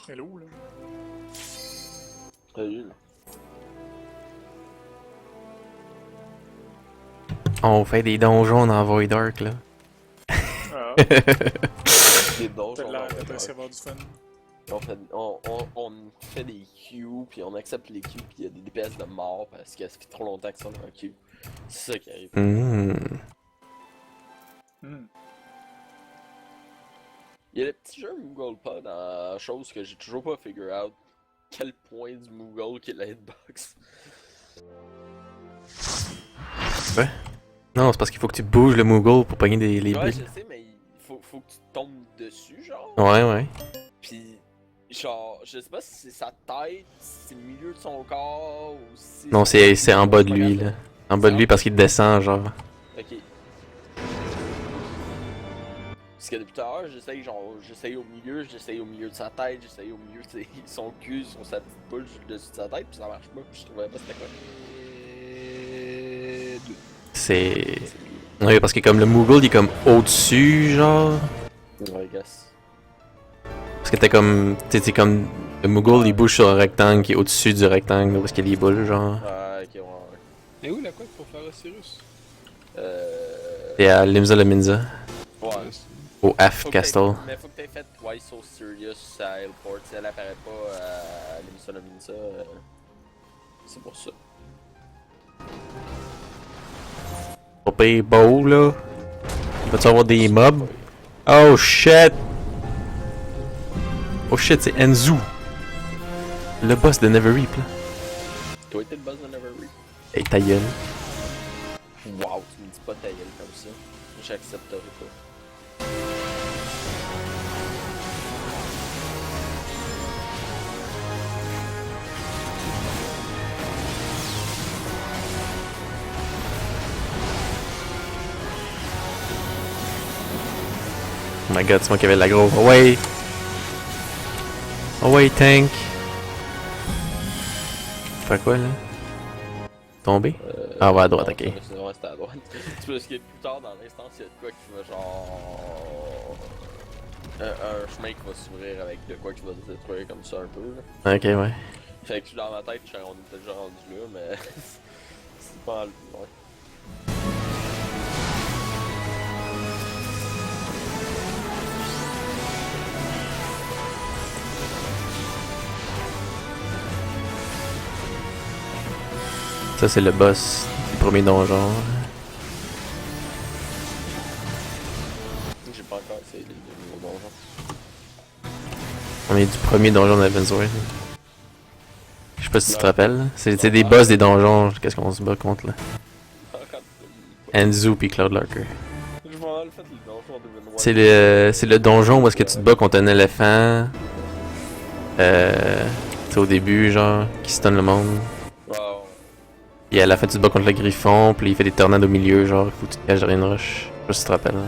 Hello, là. Salut. On fait des donjons dans Void Ark, là. Ah, Des t'as donjons. l'air d'intéressé à avoir du fun. On fait des queues, puis on accepte les queues, puis il y a des DPS de mort parce que ça fait trop longtemps que ça dans un queue. C'est ça qui arrive. Hmm. Hmm. Il y a le petit jeu Moogle Pod en chose que j'ai toujours pas figure out. Quel point du Moogle qui est la hitbox. Ouais. Non, c'est parce qu'il faut que tu bouges le Moogle pour pogner les Ouais, billes. je sais, mais il faut que tu tombes dessus, genre. Ouais, ouais. Pis, genre, je sais pas si c'est sa tête, si c'est le milieu de son corps, ou si Non, son c'est en cou, bas de pas lui, grave. là. En bas de lui parce qu'il descend, genre. Ok. Parce que depuis tout à l'heure, j'essaye au milieu de sa tête, j'essaye au milieu de son cul, sur sa petite boule dessus de sa tête, puis ça marche pas, puis je trouvais pas c'était quoi. C'est... Oui, parce que comme le Moogle, il est comme au-dessus, genre. Ouais, I guess. Parce que t'es comme... T'es comme... Le Moogle, il bouge sur un rectangle qui est au-dessus du rectangle, parce qu'il y a les boules, genre. Ouais, ok, ouais. Mais où la quoi pour faire Osiris? Et à Limsa Lominsa, Ouais. au Half Faut que Castle. mais faut que t'aies fait Why So Serious à Hellport, si elle apparaît pas à Limsa, c'est pour ça. Pas pire beau, là. Vas-tu avoir des mobs? Oh shit! Oh shit, c'est Enzu! Le boss de Neverreap, là. Toi, t'es le boss de Neverreap. Hey, ta gueule. Wow, tu me dis pas ta gueule comme ça. J'accepterai pas. Oh my god, c'est moi qui avais la grosse. Oh ouais! Oh ouais, tank! Faire quoi, là? Tomber? Ah, ouais, à droite, non, ok. ouais, c'était à droite. C'est parce que plus tard dans l'instance, il y a de quoi qui va genre. Un chemin qui va s'ouvrir avec de quoi qui va se détruire comme ça un peu. Là. Ok, ouais. Fait que dans ma tête, on était déjà rendu là, mais. C'est pas ouais. Ça, c'est le boss du premier donjon. J'ai pas encore essayé les nouveaux donjons. On est du premier donjon d'Avensworth. Je sais pas si tu te rappelles, là. C'est des boss des donjons. Qu'est-ce qu'on se bat contre, là? Enzu pis Cloud Larker. Je m'en ai fait le donjon de Benoît. C'est le donjon où est-ce que tu te bats contre un éléphant. C'est au début, genre, qui stun le monde. Wow. Et à la fin, tu te bats contre le griffon, puis il fait des tornades au milieu, genre, faut que tu te caches derrière une roche. Je sais pas si tu te rappelles. Là.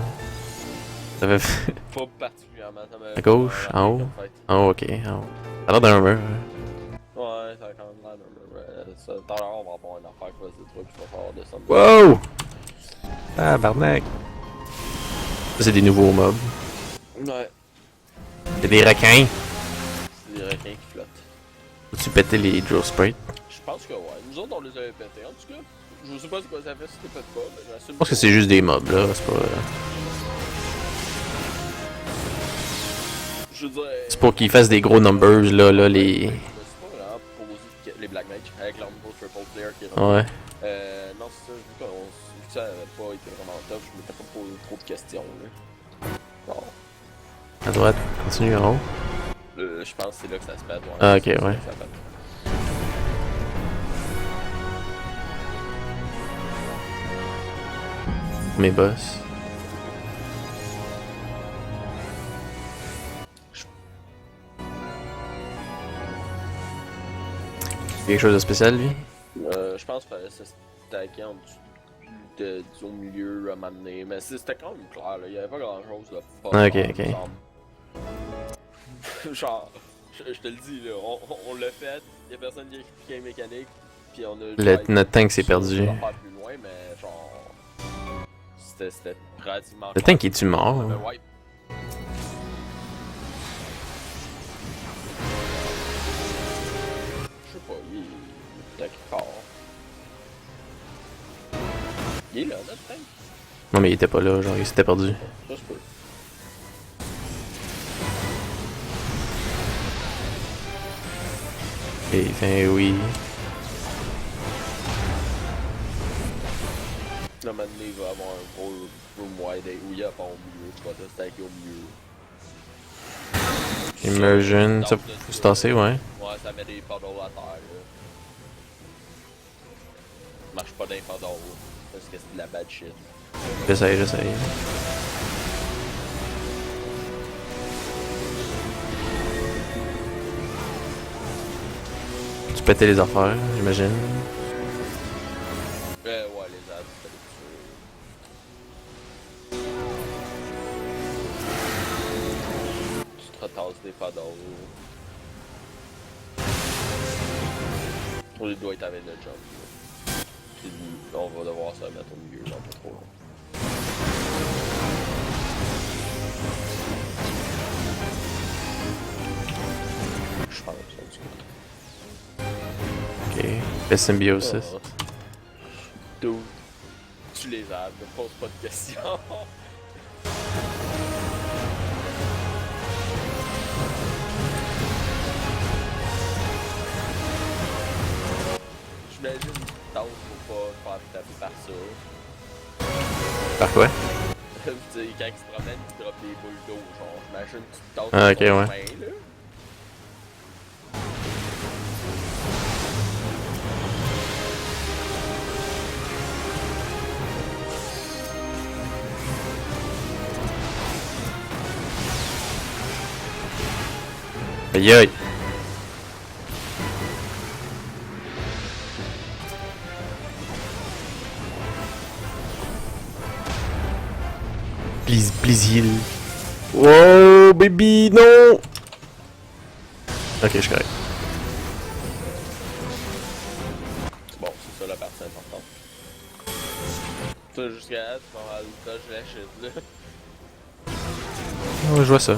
Ça fait. Pas particulièrement, ça m'a. À gauche, en haut. En haut, ok, en haut. Ça a l'air d'un mur. Ouais, ça a quand même l'air d'un. Ça, tout à l'heure, on va avoir une affaire qui va se détruire, puis il va falloir descendre. Wow! Ah, barnac! Ça, c'est des nouveaux mobs. Ouais, C'est des requins. c'est des requins qui flottent. Faut-tu péter les Drill Sprite? Je pense que ouais. Nous autres, on les avait pétés en tout cas. Je sais pas ce que ça fait si t'es fait pas, mais j'assume. Je pense que c'est juste des mobs, là. C'est pas. Je veux dire. C'est pour qu'ils fassent des gros numbers, là, les. Je me suis pas vraiment posé les Black Mage avec leur nouveau Triple Player qui est Ouais. non, c'est ça, vu que ça avait pas été vraiment top, je m'étais pas posé trop de questions là. Bon. À droite, continue en haut. Je pense que c'est là que ça se pète. Ouais, Ah, ok, c'est là que ouais. ça pète. Mes boss. Quelque chose de spécial, lui? Je pense qu'il fallait se stacker en dessous au milieu à m'amener, mais c'était quand même clair, là. Il y avait pas grand chose de pas. Ok, clair, ok. il me semble. Genre, je te le dis, là, on l'a fait, y'a personne qui a expliqué les mécaniques, puis on a. Notre tank s'est perdu. On va faire plus loin, mais genre. C'était pratiquement. Le tank est-tu mort? Mais ouais. T'as quelque part. Il est là, notre tank. Non, mais il était pas là, genre, il s'était perdu. Ça se peut. Et ben oui. Là, maintenant, il va avoir un gros room wide où il y a pas au milieu. Tu vas te stacker au milieu. Immersion, ça faut se tasser, ouais. Ouais, ça met des puddles à terre, là. Marche pas d'un puddle, parce que c'est de la bad shit. J'essaye. Tu pétais les affaires, j'imagine. Ouais, les ads, c'est tu te retasses des puddles. Il doit être avec le jump. Puis on va devoir se mettre au milieu, genre pas trop long. Je pense, en tout cas. Ok. La symbiosis. Dude, tu les as, ne pose pas de questions. J'imagine une tente pour pas te faire taper par ça. Par quoi? Tu sais, quand il se promène, il drop des boules d'eau, genre, j'imagine que tu te tentes Ah, sur ok, ton ouais. chemin, là. Aïe aïe. Please heal. Oh baby, non! Ok, je suis correct. Bon, c'est ça la partie importante. Ça, jusqu'à là, tu vas avoir le dodge la shit, là. Oh, je vois ça.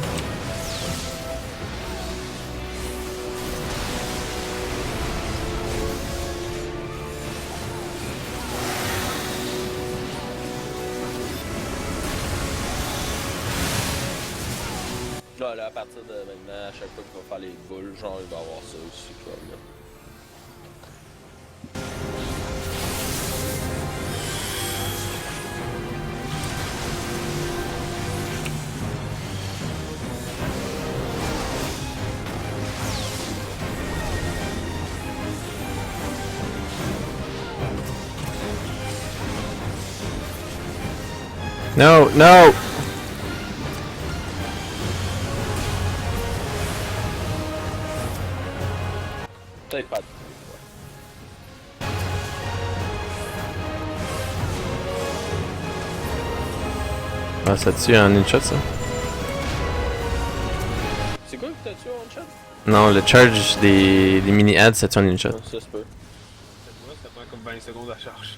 Là, à partir de maintenant, à chaque fois qu'il va faire les boules, genre, il va avoir ça aussi, quoi, là. No, no! Peut-être pas. Ah, ça tue en une shot, ça? C'est quoi que t'as tué en chat? Non, le charge des mini-ads, ça tue en une shot. Ça se peut. Moi, ça prend comme 20 secondes à charge.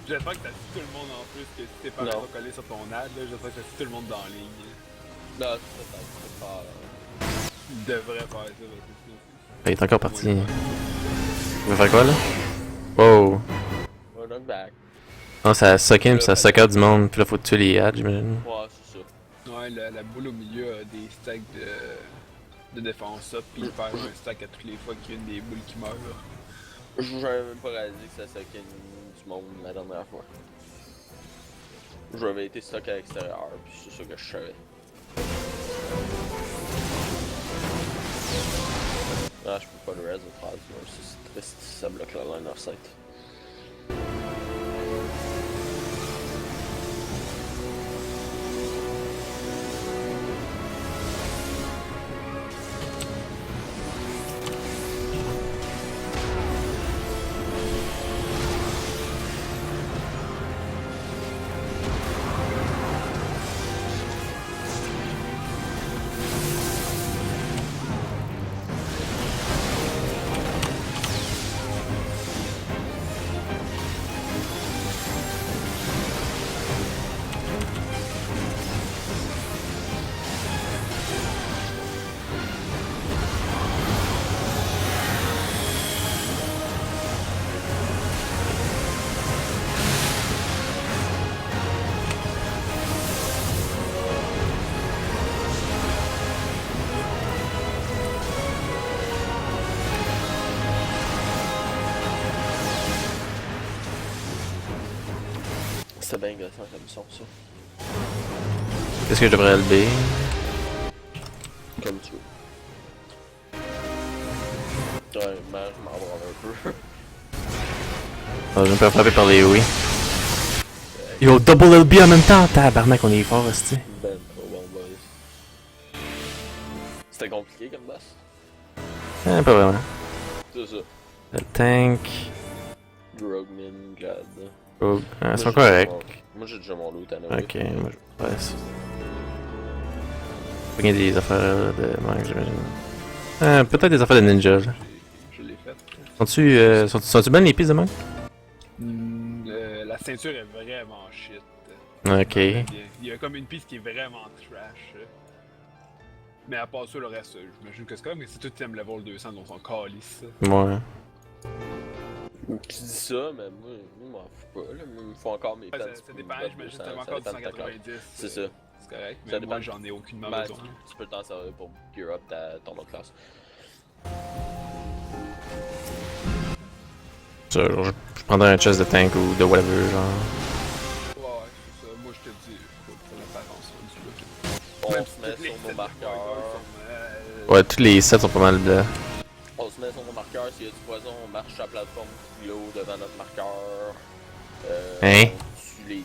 J'espère que t'as tué tout le monde en plus, que si t'es pas Non. collé sur ton ad, là, j'espère que t'as tué tout le monde dans la ligne. Non, c'est pas. Tu devrais faire ça, parce que sinon, Il est encore parti. Ouais. Il va faire quoi, là? Wow. Un knockback. Non, ça suck in pis ça suck out du monde, pis là faut tuer les ads, j'imagine. Ouais, c'est ça. Ouais, la boule au milieu a des stacks de défense up, pis il perd un stack à toutes les fois qu'il y a une des boules qui meurt. J'avais même pas réalisé que ça suckait du monde la dernière fois. J'avais été stocké à l'extérieur, pis c'est ça que je savais. Ah, je peux pas le res de phase, c'est triste, ça bloque la line of sight. C'était bien gossant comme son, ça. Qu'est-ce que je devrais LB? Comme tu veux. Ouais, mais je m'en branle un peu. Ah, je vais me faire frapper par les oui. Yo, double LB en même temps! Tabarnak, on est fort, hostie. Ben, oh bon, boys. C'était compliqué comme boss. Pas vraiment. C'est ça. Le tank. Grogman, God. Oh, Moi, ils sont j'ai corrects. déjà mon- Moi j'ai déjà mon loot à Noël. Ok, moi je ouais, ça. Pogner des affaires de manque, j'imagine. Peut-être des affaires de ninja, là. Je l'ai fait. Sont-tu bonnes les pistes de manque? La ceinture est vraiment shit. Ok. Il y a comme une piste qui est vraiment trash. Mais à part ça, le reste, j'imagine que c'est quand même, mais c'est tout thème level 200, donc on calisse. Ouais. Tu dis ça, mais moi, je m'en fous pas. Là. Il me faut encore mes Ouais, plans. ça dépend, j'imagine que t'as encore du 190. C'est ça. C'est correct, Ça mais dépend. moi j'en ai aucunement Ben, besoin. tu peux t'en servir pour gear up ton autre classe. Ça, genre, je prendrais un chest de tank ou de whatever, genre. Ouais, c'est ça. Moi je te dis, pour l'apparence du look. On Même se si met toutes les sur nos sets de marqueurs. sont, Ouais, tous les sets sont pas mal de. On se met sur nos marqueurs. S'il y a du poison, on marche sur la plateforme l'eau devant notre marqueur. Hein? On tue les.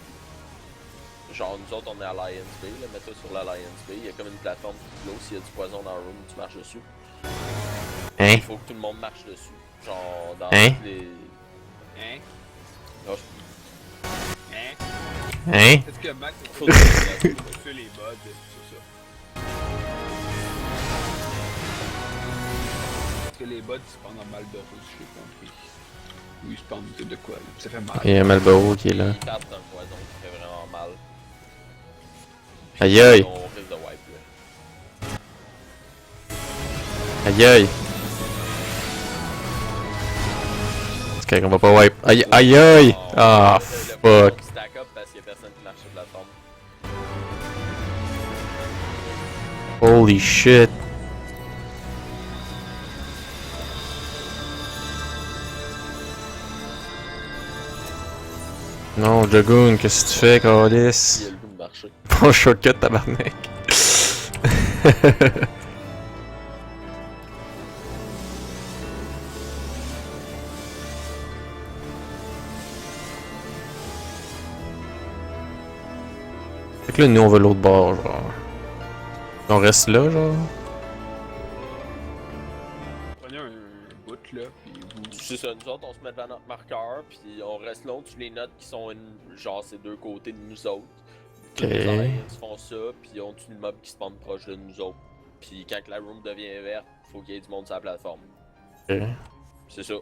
Genre, nous autres, on est à l'Alliance Bay. Là, mets-toi sur l'Alliance Bay. Il y a comme une plateforme l'eau. S'il y a du poison dans le room, tu marches dessus. Hein? Il faut que tout le monde marche dessus. Genre, dans Hein? les. Hein? Non, Hein? Hein? Est-ce que Max Faut est que- sur les mods, c'est ça? Est-ce que les bots ils spawnent en Malboro, si j'ai compris? Oui, ils spawnent de quoi, là? Ça fait mal. Il y a Malboro qui est là. Il tape dans le poison qui fait vraiment mal. Aïe aïe! On risque de wipe là. Aïe aïe! C'est correct, on va pas wipe. Aïe aïe aïe! Ah, Le fuck! poison qui stack up parce qu'il y a personne qui marche sur la plateforme. Holy shit! Non, Dragoon, qu'est-ce que tu fais, Il y Calice? a le goût de marcher. Bon shortcut, tabarnak! Fait que là, nous, on va l'autre bord, genre. On reste là, genre. Prenez un bout là, puis vous. C'est ça, nous autres on se met devant notre marqueur, puis on reste là, tu les notes qui sont genre ces deux côtés de nous autres. Tous les Ok. alliances font ça, puis on tue le mob qui spawn proche de nous autres. Puis quand la room devient verte, faut qu'il y ait du monde sur la plateforme. Ok. C'est ça.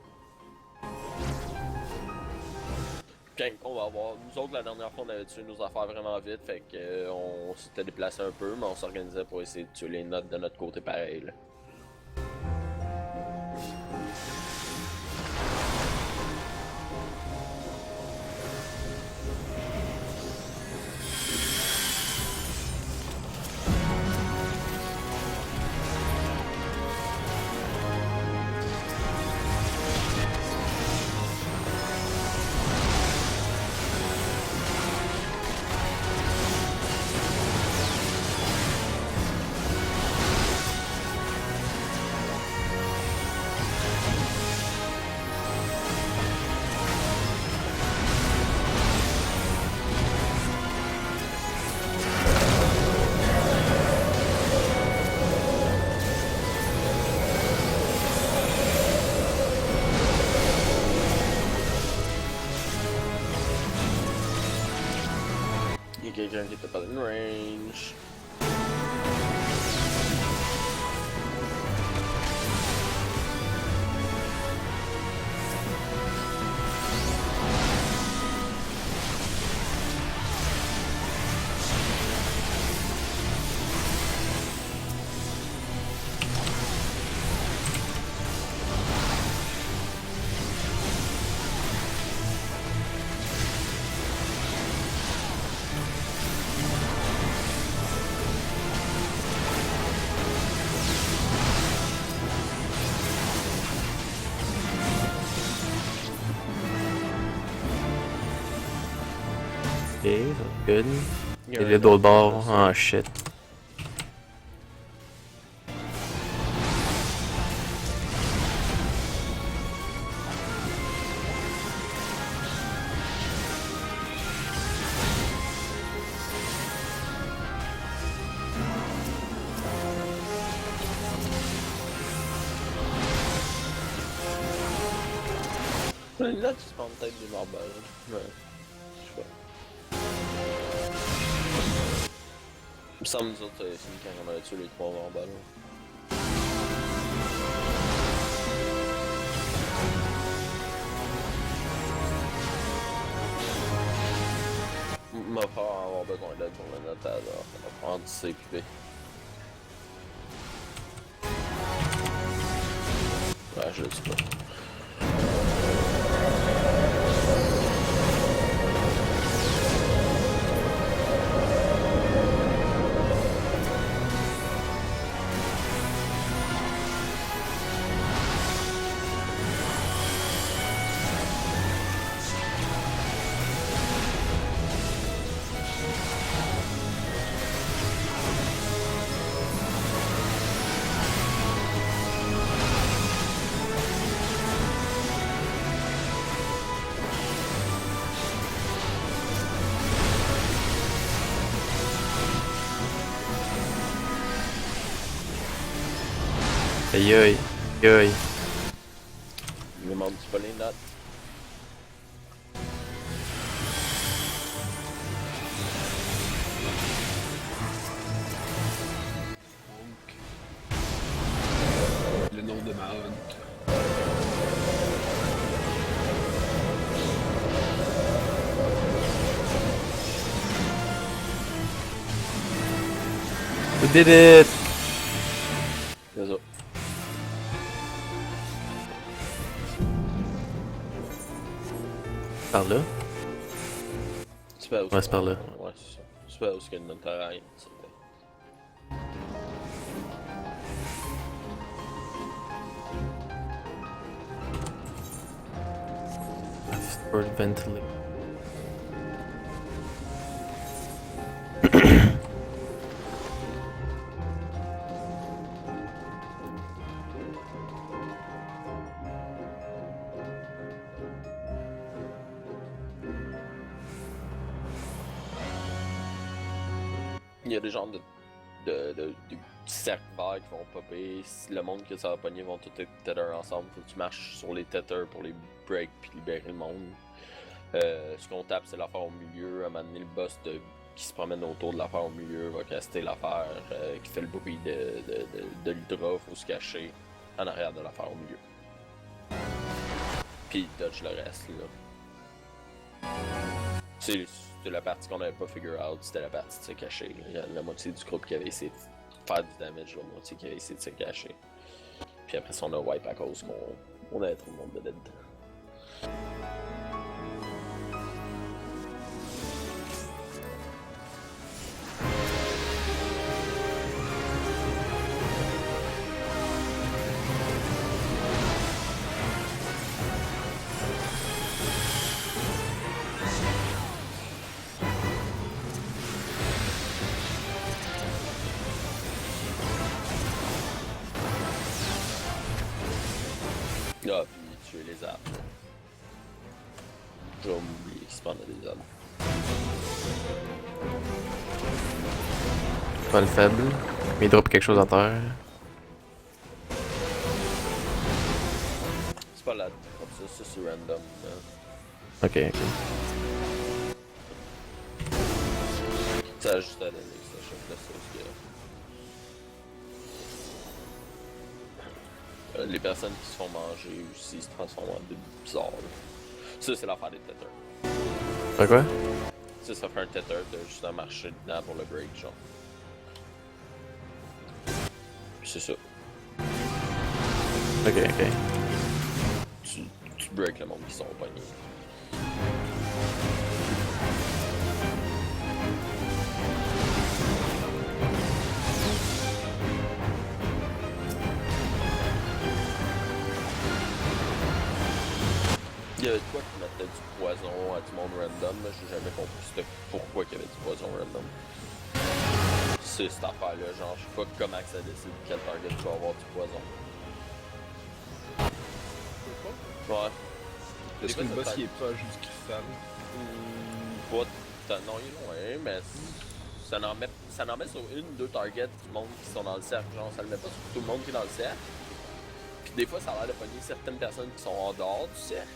Quand on va avoir. Nous autres la dernière fois on avait tué nos affaires vraiment vite, fait que on s'était déplacé un peu, mais on s'organisait pour essayer de tuer les notes de notre côté pareil là. Il y a quelqu'un qui était pas in range. so good. Il y a Et un le d'autre bord, aussi. oh shit. Là, tu te prends peut-être des marbles. Ouais. Je sais pas. Il me semble nous autres, c'est une quand on aurait tué les 3 marbles. M'a pas avoir besoin d'aide pour le notage, alors ça va prendre du CQP. Ouais, je le sais pas. Aïe aïe, aïe aïe. Il me demande pas les notes. Donc, le nom de ma hunt. We did it! C'est ça. Par là? C'est pas où Ouais, c'est par là. Ouais, c'est ça. C'est pas où il y a notre terrain, c'est vrai. For ventilator. Il y a des genres de cercles verts qui vont popper. Le monde que ça va pogner vont tous être tether ensemble. Faut que tu marches sur les tethers pour les break puis libérer le monde. Ce qu'on tape, c'est l'affaire au milieu. À un moment donné, le boss qui se promène autour de l'affaire au milieu va caster l'affaire qui fait le bruit de l'hydra. Faut se cacher en arrière de l'affaire au milieu. Puis dodge le reste, là. C'est la partie qu'on n'avait pas figure out, c'était la partie de se cacher. Il y a la moitié du groupe qui avait essayé de faire du damage, la moitié qui avait essayé de se cacher. Puis après ça, on a wipe à cause qu'on avait trop de monde de dead. Ah, puis tuer les arbres. J'ai oublié qu'il spawn des arbres. Pas le faible. Mais il drop quelque chose à terre. C'est pas là, comme ça c'est random. Ok, ok. Ça a juste à donner ça, je sais pas ce que... Les personnes qui se font manger aussi se transforment en des bizarres. Là. Ça, c'est l'affaire des tethers. Fait quoi? Ça fait un tether de juste à marcher dedans pour le break, genre. Puis c'est ça. Ok, ok. Tu break le monde qui sont pognés. Il y avait de quoi qui m'a mettait du poison à tout le monde random, mais j'ai jamais compris c'était pourquoi qu'il y avait du poison random. C'est cette affaire-là, genre, je sais pas comment que ça décide quel target tu vas avoir du poison. Ouais. Est-ce que le boss il est proche du cristal? Non, il est loin, mais ça en met sur une ou deux targets du monde qui sont dans le cercle. Genre, ça le met pas sur tout le monde qui est dans le cercle. Puis des fois, ça a l'air de pogner certaines personnes qui sont en dehors du cercle.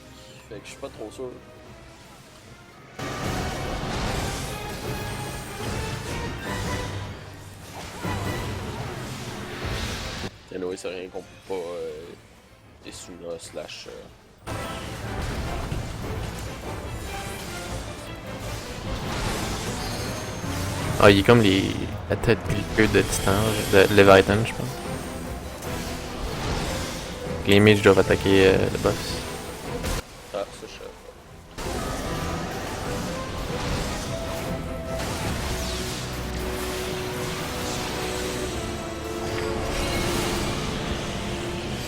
Fait que je suis pas trop sûr. Anyway, c'est rien qu'on peut pas Esuna slash. Ah, il est comme la tête et le queue de Titan, de Leviathan, je pense. Les mages doivent attaquer le boss. Ah, ça, je sais pas.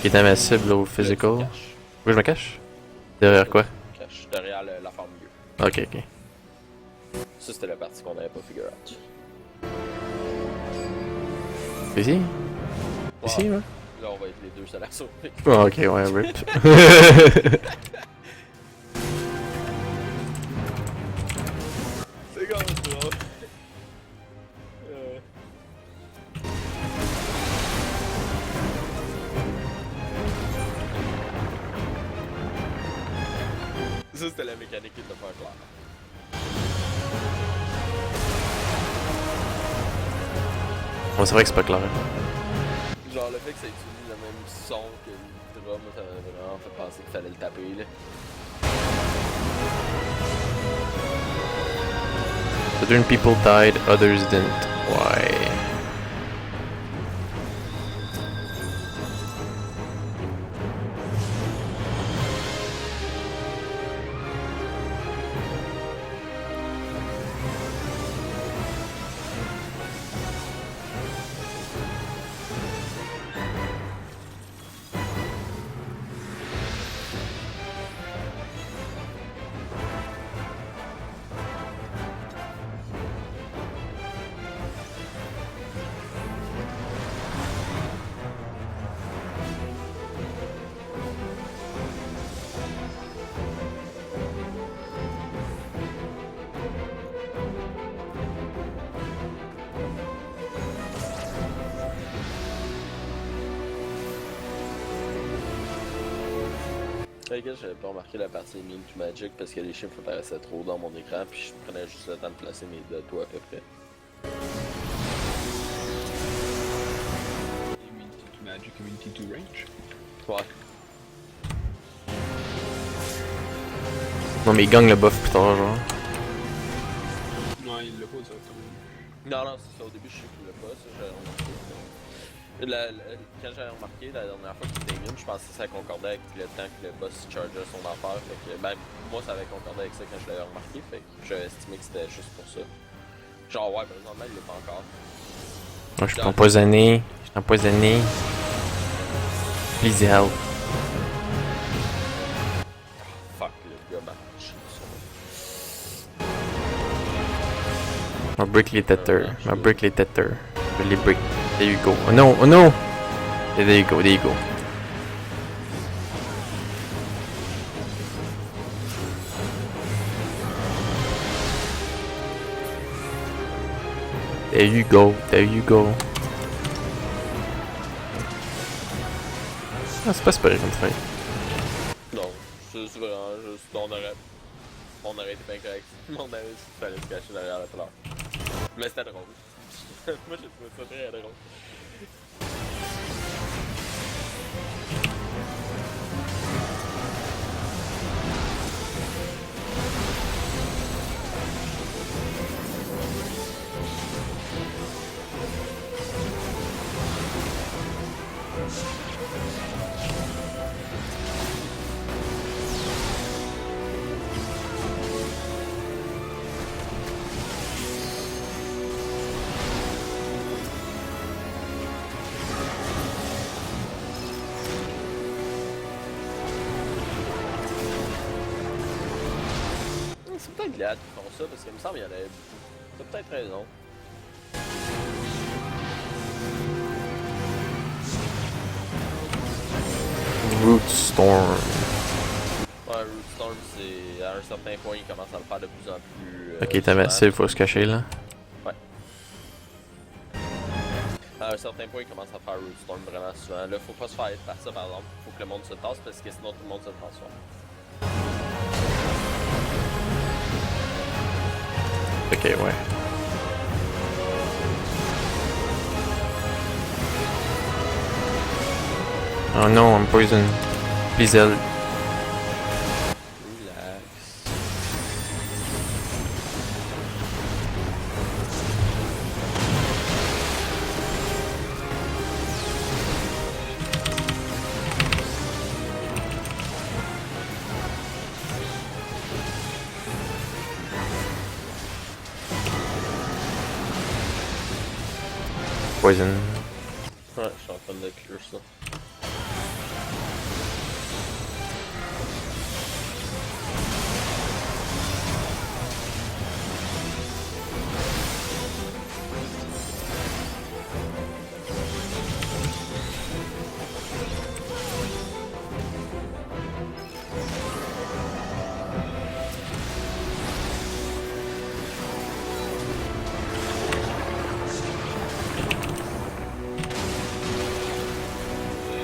Il est invincible au physical. Cache. Où je me cache? Derrière quoi? Cache derrière la forme milieu. Ok, ok. Ça, c'était la partie qu'on avait pas figure out. Ici? Ouais. Ici, ouais? Là, on va être les deux seuls à sauver. Oh, ok, ouais, rip. C'est comme ça. Ça, c'était la mécanique de faire clair. Bon, c'est vrai que c'est pas clair. Genre, le fait que ça utilise le même son que le drum, ça m'a vraiment fait penser qu'il fallait le taper, là. Certain people died, others didn't. Why? Fait que j'avais pas remarqué la partie Immune to Magic parce que les chiffres apparaissaient trop dans mon écran puis je prenais juste le temps de placer mes doigts à peu près. Immunity to magic, immunity to range. Ouais. Non, mais il gagne le buff plus tard, genre. Non, il l'a pas ça. Non, c'est ça. Au début, je sais qu'il l'a pas, ça, j'avais remarqué. Quand j'avais remarqué la dernière fois qu'il était immune, je pensais que ça concordait avec le temps que le boss chargeait son affaire. Fait que, ben, moi, ça avait concordé avec ça quand je l'avais remarqué. Fait que j'avais estimé que c'était juste pour ça. Genre, ouais, par exemple, il l'est pas encore. Moi, je suis empoisonné. Je suis empoisonné. Please help. Fuck, le gars marche. Ma break les têteurs. Ma break les têteurs. Je les break. There you go. Oh no, oh no! There you go, there you go. There you go, there you go. Ah, c'est pas super comme ça. Non, c'est vraiment juste. On aurait été bien correct. On aurait fallait se cacher derrière la fleur. Mais c'était drôle. Moi, j'ai trouvé ça très drôle. peut-être les hâtes qui font ça, parce qu'il me semble qu'il y en avait beaucoup. T'as peut-être raison. Root Storm. Ouais, Rootstorm, c'est à un certain point, il commence à le faire de plus en plus. Ok, t'as massif, faut se cacher là. Ouais. À un certain point, il commence à faire Rootstorm vraiment souvent. Là, faut pas se faire être par ça par exemple. Faut que le monde se tasse parce que sinon tout le monde se transforme. Ok, ouais. Oh non, I'm poisoned. Please help. Relax. Poison. Ouais, je suis en train de clear ça.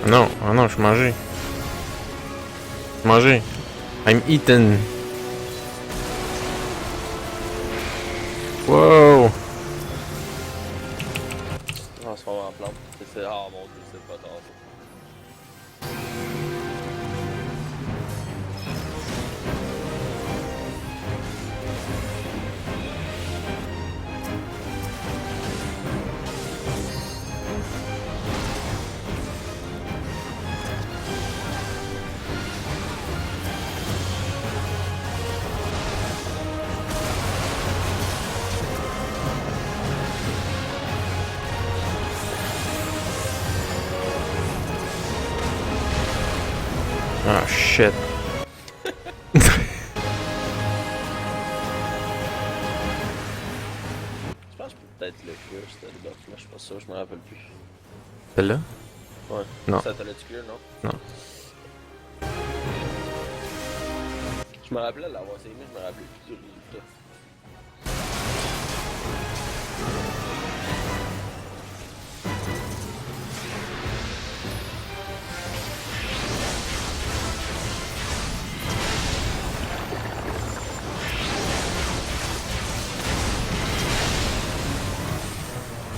Non, oh non, je suis mangé. Mangé. I'm eaten. Wow. Transforme en plante. C'est. Oh mon dieu, c'est pas tard ça. Oh shit. Je pense que je peux peut-être le clear, c'était le buff là, je suis pas sûr, je me rappelle plus. Celle-là? Ouais. Non. Ça t'a tu clear, non? Non. Je me rappelais de l'avoir essayé, mais je me rappelais plus du résultat.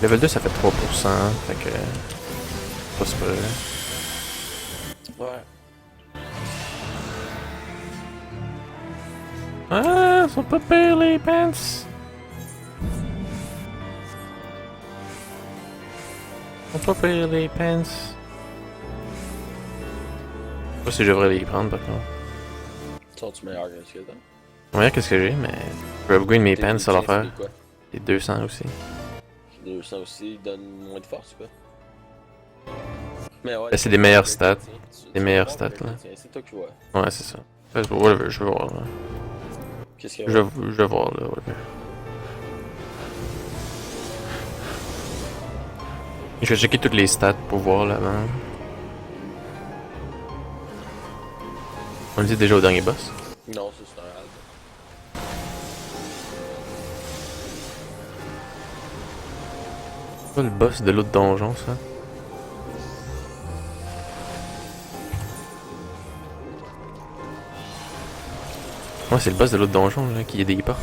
Level 2 ça fait 3%, fait que... Pas super. Ouais. Ah, sont pas pires les pants! Sont pas pires les pants. Je sais pas si je devrais les prendre par contre. Sont-tu meilleur que ce que t'as? Voyons qu'est-ce que j'ai, mais... Je vais upgrade mes pants, ça va faire. Quoi? Et 200 aussi. 200 aussi, donne moins de force, quoi. Mais ouais, Là, c'est des meilleurs stats. Tu Des vas meilleurs voir stats, le là. chrétien, c'est toi qui vois. Ouais, c'est ça. Whatever, je vais voir là. Qu'est-ce qu'il y a? Je vais voir là, whatever. Je vais checker toutes les stats pour voir là avant. On le dit déjà au dernier boss. Non, c'est un hard. C'est pas le boss de l'autre donjon ça. Ouais, c'est le boss de l'autre donjon là, qui a des portes.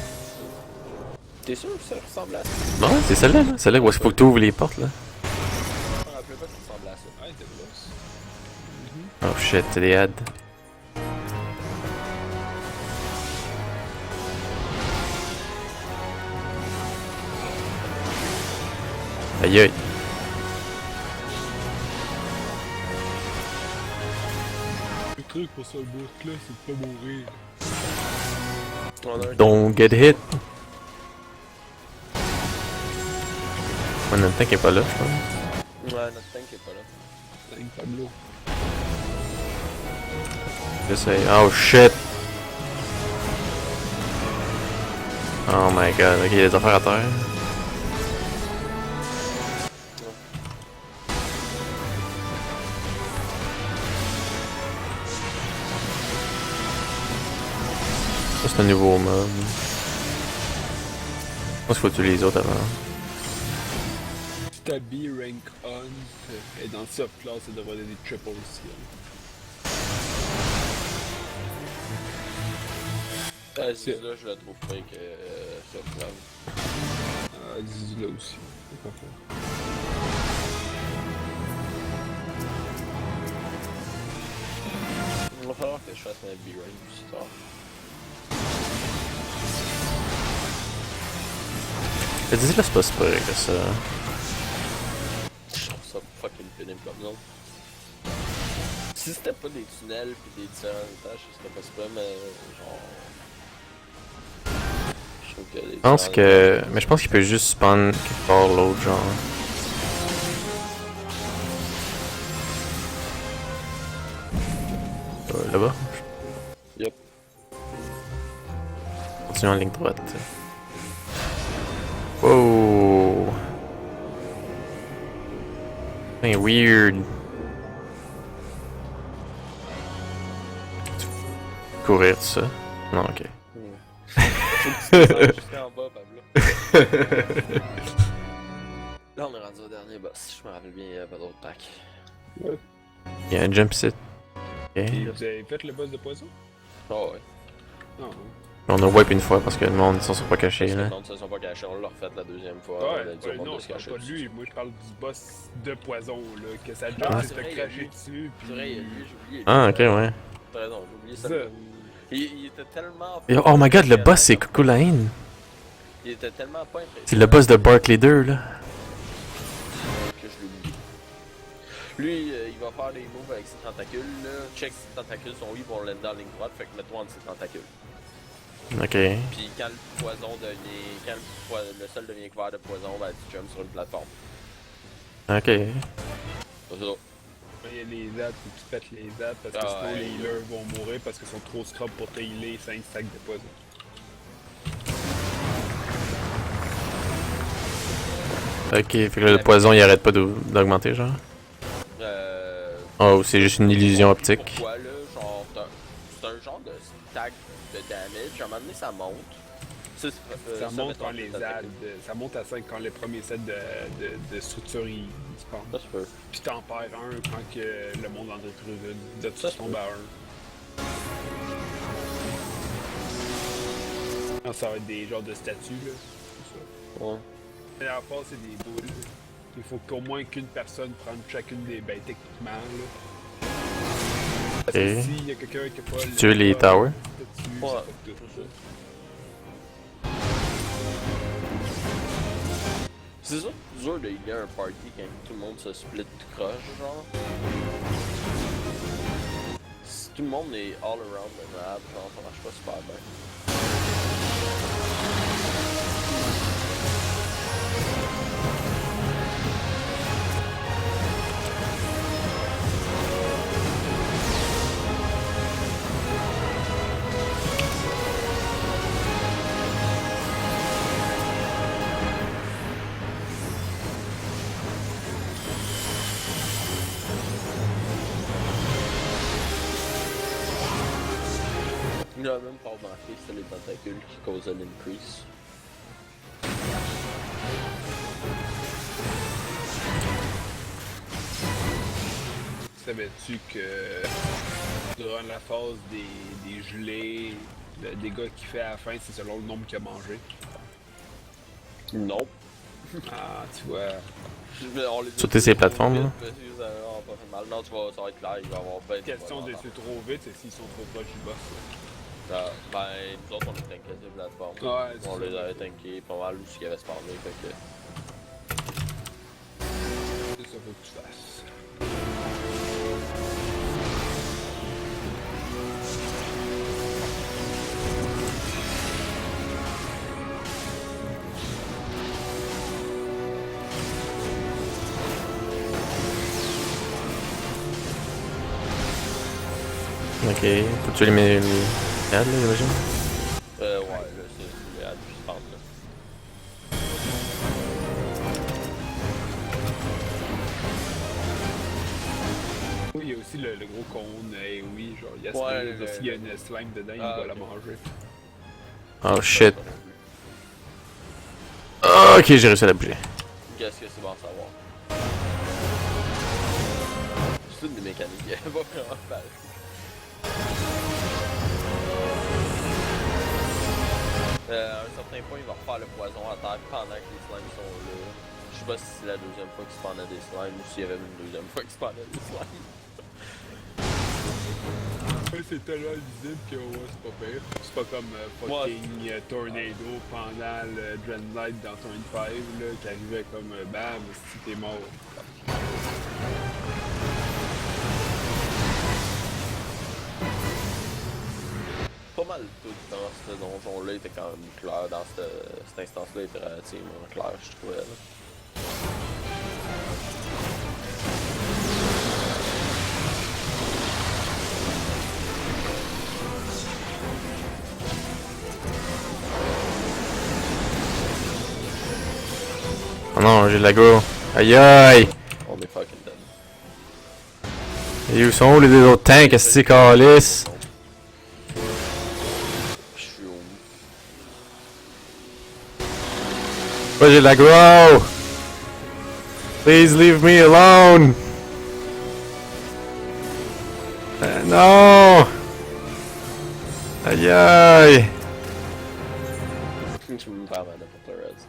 T'es sûr que ça ressemble à ça? Bon, ouais, c'est celle-là, là. Celle-là où il faut que tu ouvres les portes là. Je me rappelais pas que ça ressemble à ça. Ouais, t'es boss. Oh shit, c'est des ads. Aïe aïe. Le truc pour ce boss là, c'est de pas mourir. On a un Don't get hit. Ouais, notre tank est pas là, je pense. Ouais, notre tank est pas là. C'est une Pablo. J'essaye. Oh shit. Oh my god, ok, il y a des affaires à terre. Ça, c'est un nouveau mob. Je pense qu'il faut tuer les autres avant. Stabby, rank on, et dans le soft class, ça devrait donner triple aussi. C'est là, je le trouve fake, ça, grave. Dis là aussi. Il va falloir que je fasse ma B-range plus tard. Le 10 là, c'est pas super que ça. Je trouve ça fucking pénible comme zone. Si c'était pas des tunnels pis des différents étages, ce serait pas super, mais genre. Je trouve que les Je pense que. Mais je pense qu'il peut juste spawn quelque part l'autre, genre. Là-bas? Yep. Continuons en ligne droite. Wow! C'est weird. Courir tout ça? Non, ok. Faut que tu descendes jusqu'en bas, Pablo. Là, on est rendu au dernier boss. Si je me rappelle bien, il y avait pas d'autres packs. Il y a un jump sit. Ok. Vous avez fait le boss de poison? Oh ouais. Non. On a wipe une fois parce que le monde ne s'en sont pas cachés Parce que là. le monde se sont pas cachés, on l'a refait la deuxième fois. Ouais, on a dit au monde non, de je se parle cacher pas de dessus. lui, moi je parle du boss de poison, là, que ça Ah, jump, c'est c'est vrai, te il y a cracher lui. dessus, C'est vrai, puis... lui, j'ai oublié. Ah, ok, ouais. T'as raison, j'ai oublié ça. Ça. Il était tellement. Et oh my god, le boss c'est Kukulain. Il était tellement pas impressionnant. C'est le boss de Barkley 2 là. Que je l'ai oublié. Lui, il va faire des moves avec ses tentacules, là. Check si ses tentacules sont oui pour l'ender en ligne droite, fait que mets-toi entre ses tentacules. Ok. Puis quand le poison devient. Quand le sol devient couvert de poison, ben tu jumps sur une plateforme. Ok. C'est ça. Il y a les ZAD, faut que tu pètes les ZAD, parce que sinon les healers vont mourir parce qu'ils sont trop scrub pour te healer 5 stacks de poison. Ok, fait que là, le poison il arrête pas d'augmenter genre. Oh, c'est juste une illusion optique. Pourquoi là? Genre, c'est un genre de stack de damage. À un moment donné, ça monte. Ça monte mettons, quand les ZAD, ça monte à 5 quand les premiers sets de structure ils spawnent. Ça se peut. Puis t'en perds un quand que le monde en détruit une. De tout Ça ça tombe à 1. Non, ça va être des genres de statues là. C'est ça. Ouais. La dernière phase, c'est des boules. Il faut qu'au moins qu'une personne prenne chacune des. Ben, techniquement, là. Parce que Ok. s'il y a quelqu'un qui a pas le. Tuer les towers? Ouais. Ouais. Ça fait tout ça. C'est ça, c'est dur de healer un party quand tout le monde se split croche, genre. Si tout le monde est all around the map, genre, ça marche pas super bien. Il a même pas remarqué que c'était les tentacules qui causaient l'increase. Savais-tu que durant la phase des gelées, le dégât qu'il fait à la fin, c'est selon le nombre qu'il a mangé? Non. Ah, tu vois. On les a Sauter ces trop plateformes, vite, là. parce que ça va pas fait mal. Non, ça va être clair, il va y avoir ben Question de c'est trop vite, c'est s'ils sont trop proches du boss. Ben, nous autres, on a tanké ces plateformes. Ouais, c'est On ça. les avait tankés pas mal où ce qu'il y avait spawné, fait que... C'est ça, faut que tu fasses. Ok, faut tuer les médailles, là, j'imagine. Ouais, là, c'est les ad qui spawnent. il y a aussi le gros cône, oui, genre, il y a Ouais, s'il y a une slime dedans, il va la manger. Oh shit. Oh, ok, j'ai réussi à la bouger. Qu'est-ce que c'est bon à savoir? C'est une des mécaniques, elle va vraiment mal. À un certain point, il va refaire le poison à terre pendant que les slimes sont là. Je sais pas si c'est la deuxième fois qu'il spawnait des slimes ou s'il y avait une deuxième fois qu'il spawnait des slimes. Ouais, c'est tellement visible que ouais, c'est pas pire. C'est pas comme fucking Tornado pendant le Dreadnought dans Turn 5 là, qui arrivait comme bam, si t'es mort. Pas mal tout dans ce donjon-là était quand même clair. Dans cette instance-là, il était relativement clair, je trouvais. Là. Oh non, j'ai de la go. Aïe aïe! On est fucking dead. Et où sont les deux autres tanks, est-ce que c'est calice? Je suis au... Ouais, j'ai de la go! Please leave me alone! Non! Aïe aïe! Je me perds de pour le reds.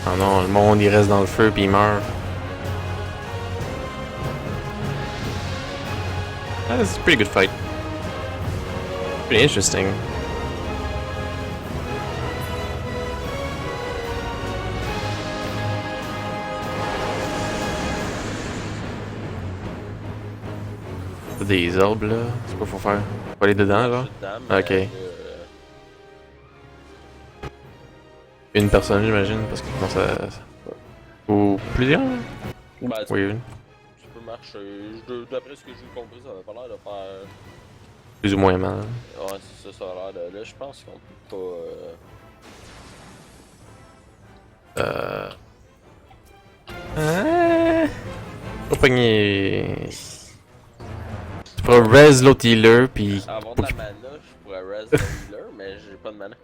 Oh non, le monde il reste dans le feu puis il meurt. That's a pretty good fight. Pretty interesting. Des orbes là, c'est quoi faut faire? Faut aller dedans là? Dedans, mais Ok. là, Une personne j'imagine parce que comment ça... Ou plusieurs? ben, Oui, tu peux marcher. D'après ce que j'ai compris, ça avait pas l'air de faire. plus ou moins mal. Ouais, c'est ça, ça a l'air de. Là, je pense qu'on peut pas. Faut pogner... Tu pourras res l'autre healer pis... Avoir de la mana, je pourrais res le healer, mais j'ai pas de mana.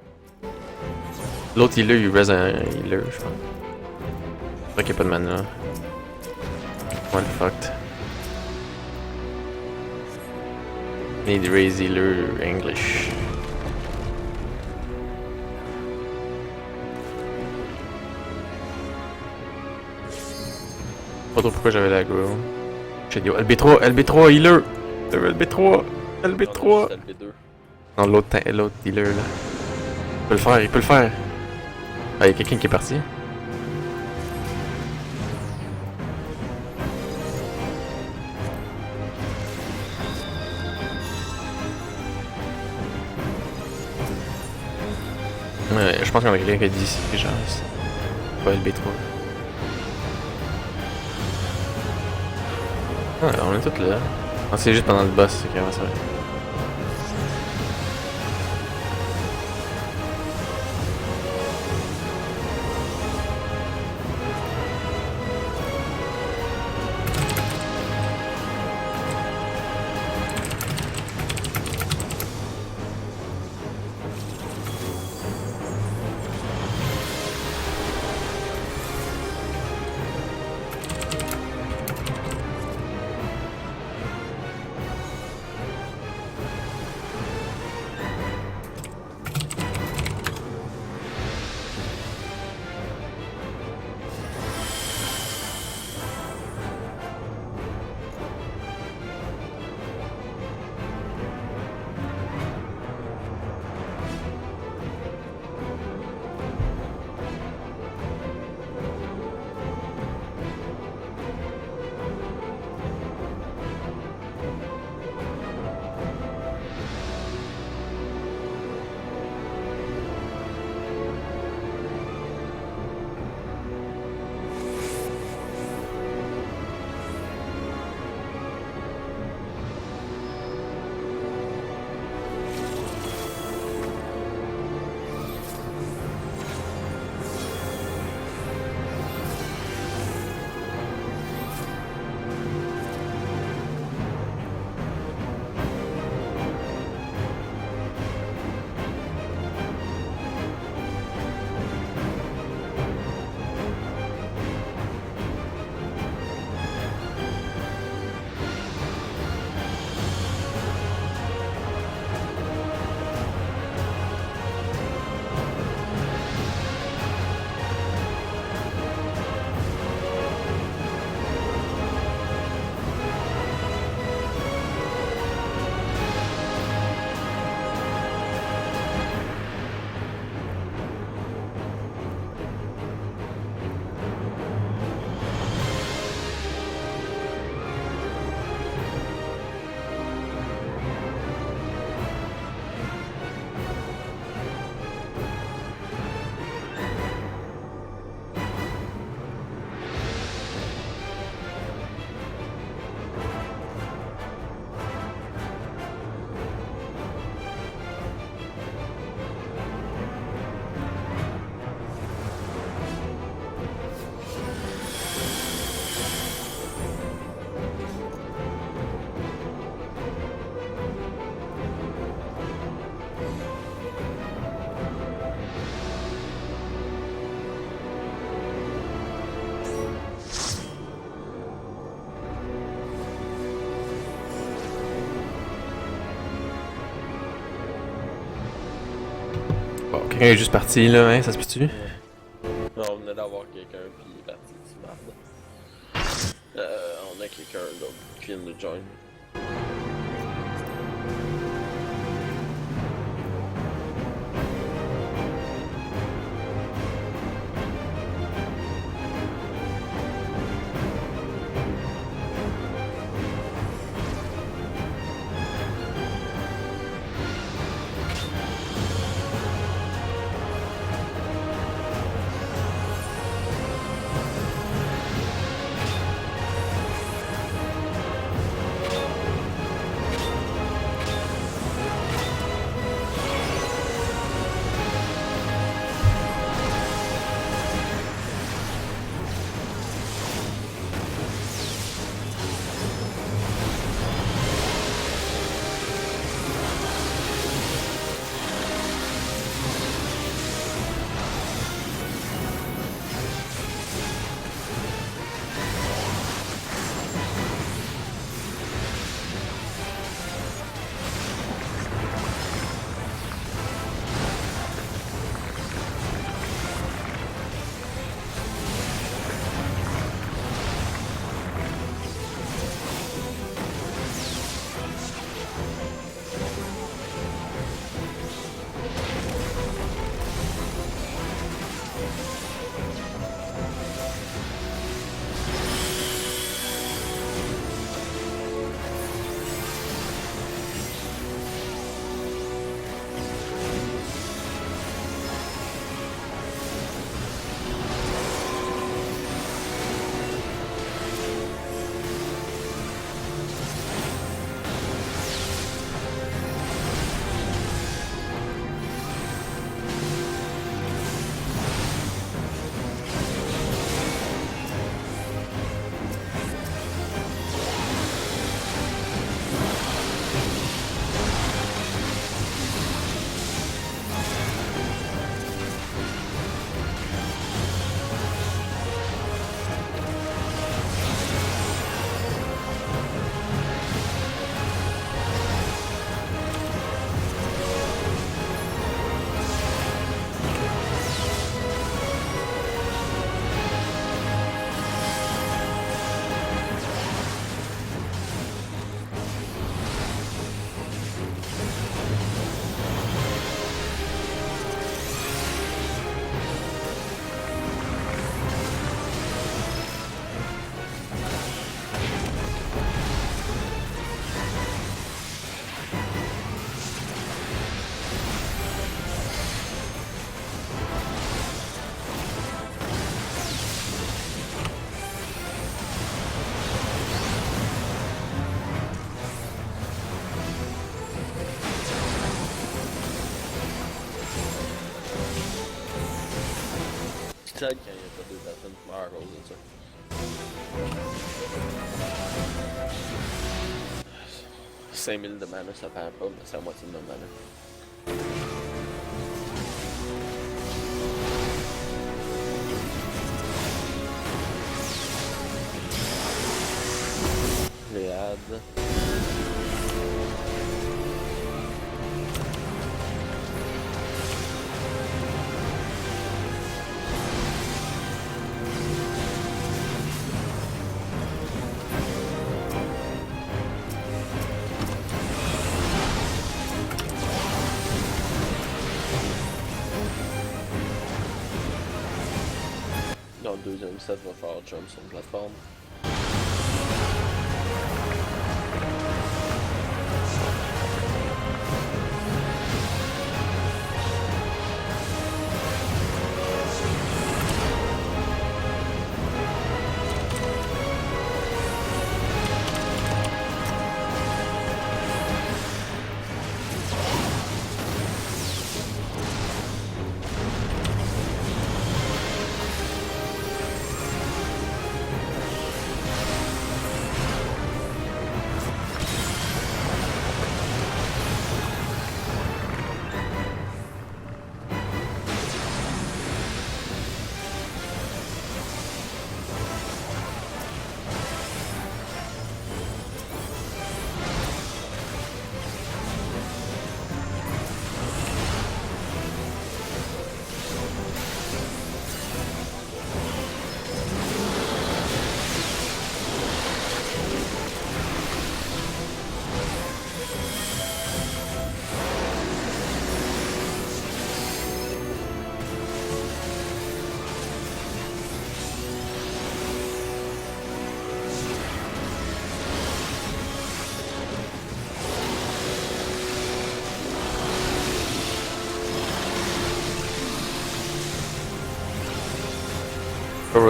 L'autre healer il res un healer je pense. C'est vrai qu'il n'y a pas de mana. What the fuck. Need raise healer English. Pas trop pourquoi j'avais la go. J'ai dit oh, LB3, LB3 healer! LB3! LB3! C'est le B2. Non, l'autre healer là. Il peut le faire, il peut le faire! Ah, y'a quelqu'un qui est parti. Ouais, je pense qu'on a quelqu'un qui a dit ici, genre. Pas LB3. Ah, on est tous là. Ah, c'est juste pendant le boss, c'est carrément ça. Quelqu'un est juste parti là, hein, ça se peut-tu? Non, on venait d'avoir quelqu'un, puis il est parti, c'est merde. On a quelqu'un d'autre qui vient de join. Quand il n'y a pas deux personnes qui meurent à cause de ça. 5000 de mana, ça paraît pas, mais c'est la moitié de ma mana. Léade. Dans le deuxième set, va falloir jump sur une plateforme.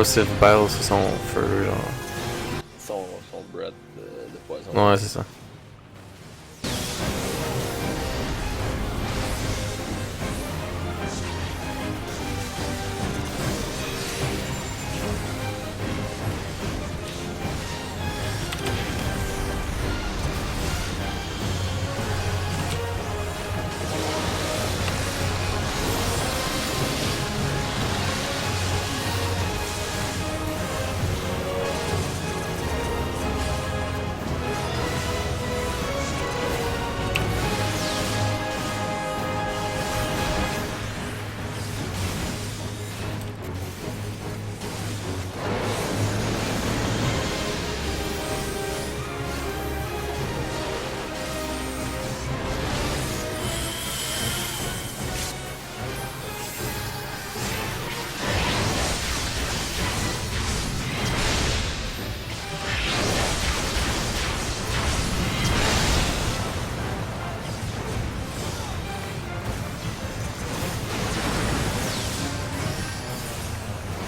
Corrosive Bile, c'est son feu, genre. Son breath de poison. Ouais, c'est ça.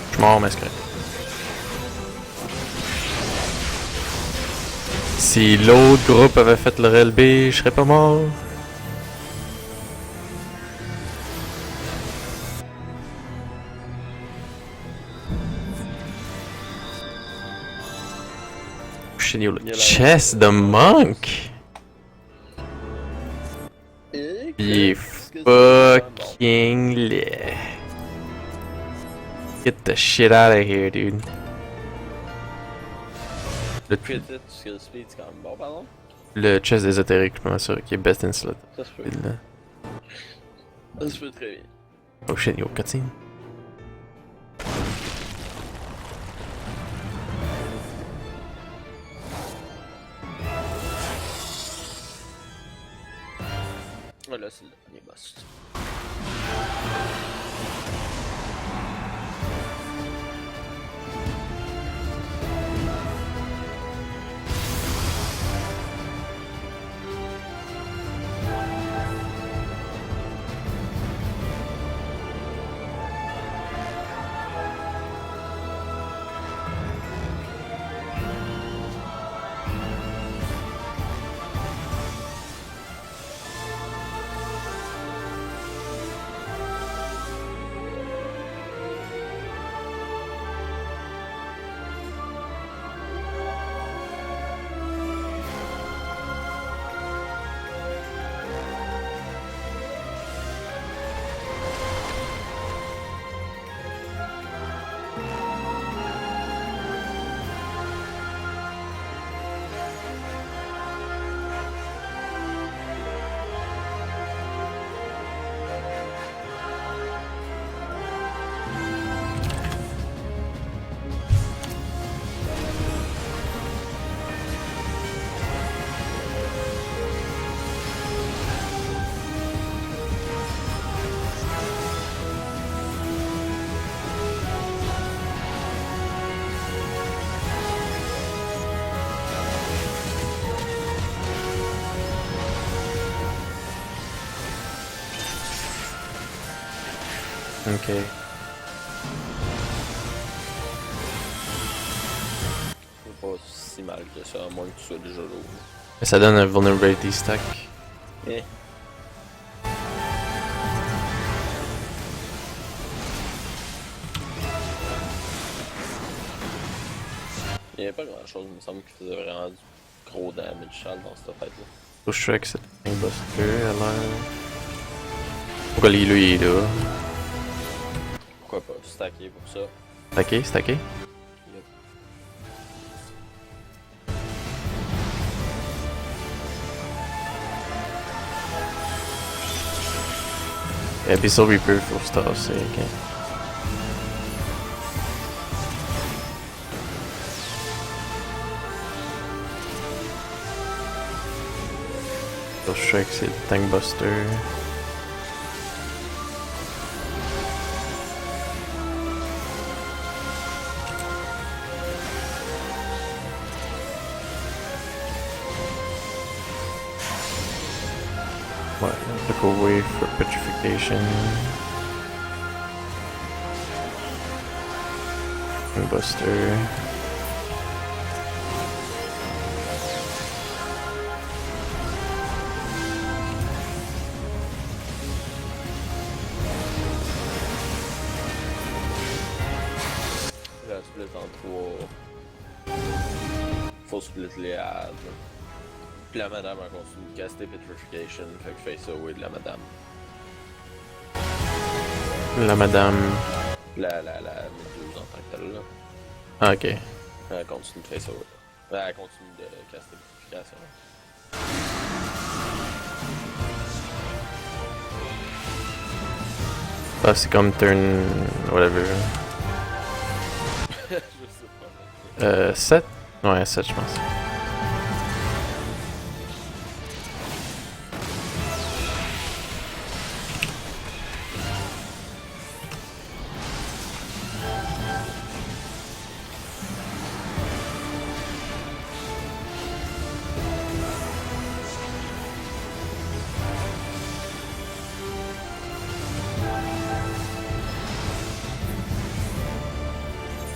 Je suis mort, mais c'est correct. Si l'autre groupe avait fait le RLB, je serais pas mort. Chenio, le chest de monk! Et Il est qu'est-ce que c'est? fucking laid. Get the shit out of here, dude. Critic skill speed, c'est quand même bon, pardon. Le chest ésotérique, je suis pas sûr, qui est best in slot. Ça se peut. Là. Ça se peut très bien. Oh shit, yo, cutscene. Voilà, c'est le dernier boss. Ok. C'est pas si mal que ça, à moins que tu sois déjà lourd. Mais ça donne un vulnerability stack. Eh. Il n'y avait pas grand chose, il me semble, qui faisait vraiment du gros damage dans cette fight-là. Push Shrek, c'est un buster, à l'air. Pourquoi lui, il est là? Pourquoi pas stacker pour ça? Stacké, stacké? Yep. Abyssal Reaper for Star, c'est ok. Push Shrek, c'est le Tank Buster. Ouais, took away for petrification. Buster. La split en 3. Faut split les ads. Puis la madame a continué de caster Petrification, fait que face away de la madame. La madame. La méduse en tant que telle là. Ah, ok. Elle continue de face away. Elle continue de caster Petrification. Ah, c'est comme turn. Whatever. Je sais pas. 7? Ouais, 7, je pense.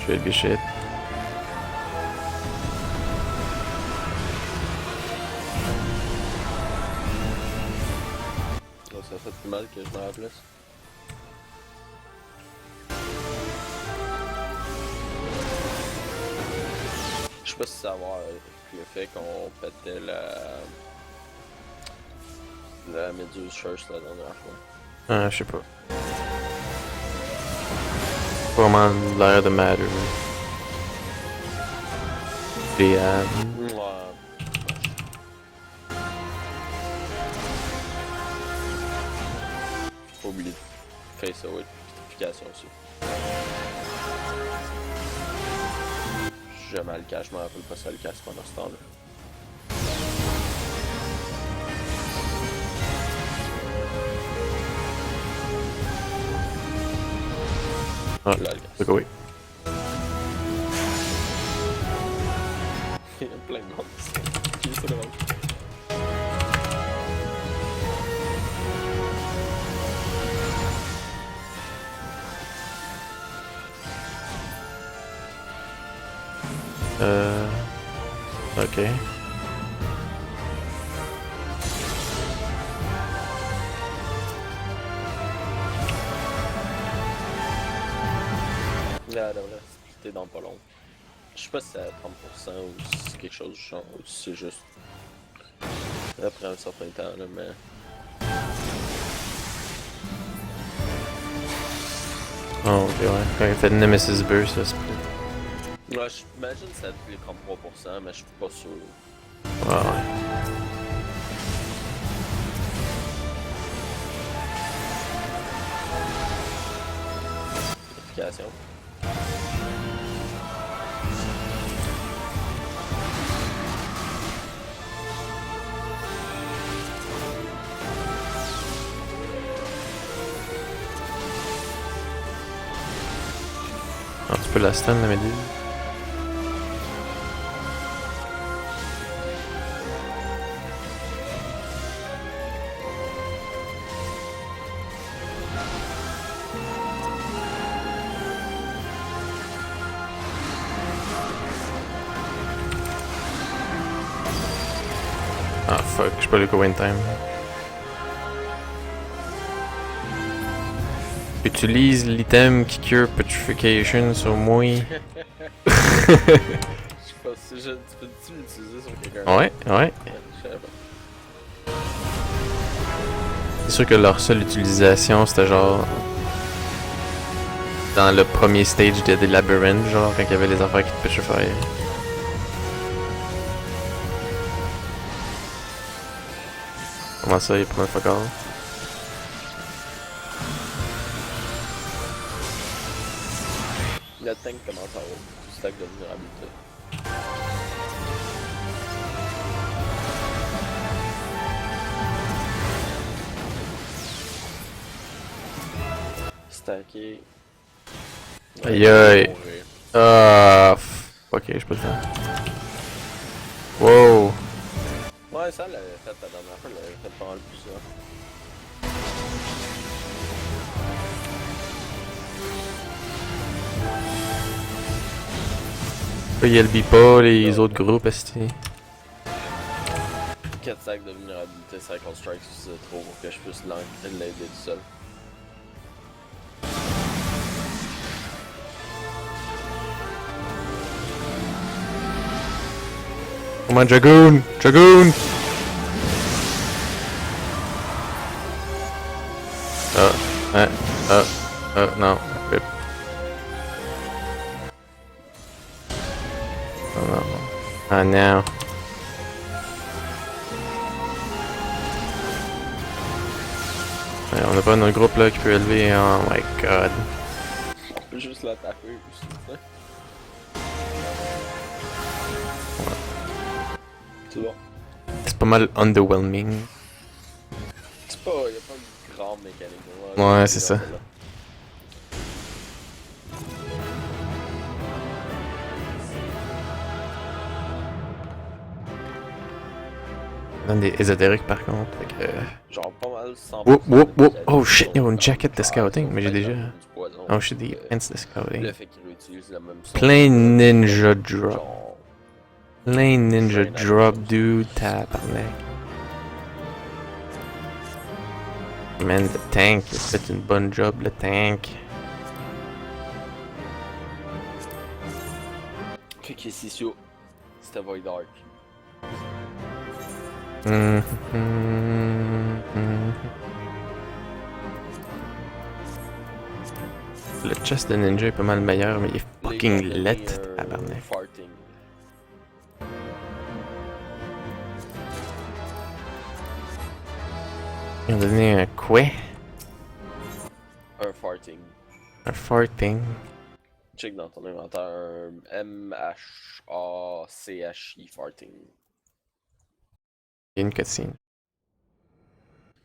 Should be shit. Oh, ça fait plus mal que je m'en rappelais. Je sais pas si ça va voir avec le fait qu'on pétait la méduse first la dernière fois. Ah, je sais pas. Vraiment l'air de matter. Et Ouais. Faut oublier de face away petrification aussi. Je mal cache, je me rappelle pas ça le casse pendant ce temps-là. ah, Là, le casse. c'est oui. Il y a plein de monde ici. Qui est ça devant? Ok. Là, elle devrait splitter dans pas long. Je sais pas si c'est à 30% ou si c'est quelque chose du genre, ou si c'est juste après un certain temps, là, mais... Oh, ok, ouais. Quand il fait Nemesis Burst, ça split. Ouais, j'imagine que c'est à tous les 33%, mais je suis pas sûr. Ouais, ouais. Application. Ah, tu peux la stun, la méduse. Ah fuck, j'ai pas le go in time. Utilise l'item qui cure Petrification sur moi. Je sais pas si tu peux-tu l'utiliser sur quelqu'un? Ouais, ouais. Je sais pas. C'est sûr que leur seule utilisation c'était genre dans le premier stage des labyrinthes, genre quand il y avait les affaires qui te petrifient. Comment ça, il prend un fuck all? Le tank commence à haut. Du stack de vulnérabilité. Stacké. Aïe aïe. Ah, ok, j'ai pas le temps. Wow. Ouais, ça l'avait fait la dernière fois, elle l'avait fait pas mal plus ça. Là, il LB pas les autres groupes, esti. 4 sacs de vulnérabilité, Cycle Strike, c'est trop pour que je puisse l'aider tout seul. Come on, Dragoon! Dragoon! Non. Rip. Oh, non. Ah, non. Ouais, on a pas notre groupe là qui peut élever. Oh my god. On peut juste l'attaquer aussi, tu sais. C'est bon. C'est pas mal underwhelming. C'est pas, y'a pas une grande mécanique. Ouais, c'est ça. On donne des ésotériques par contre. Fait que... Genre pas mal sans. Oh shit, il y a une jacket de scouting, mais j'ai déjà. Oh shit, des pants de scouting. Le fait qu'il réutilise le même son. Plein ninja drop. Genre, Plein ninja drop, dude, tabarnak. Man, le tank, il a fait une bonne job, le tank. fait que c'est sûr. C'était Void Ark. Le chest de ninja est pas mal meilleur, mais il est fucking let, tabarnak. Farting. Ils ont donné un quoi? Un farting. Un farting. Check dans ton inventaire un M-H-A-C-H-I farting. Il y a une cutscene.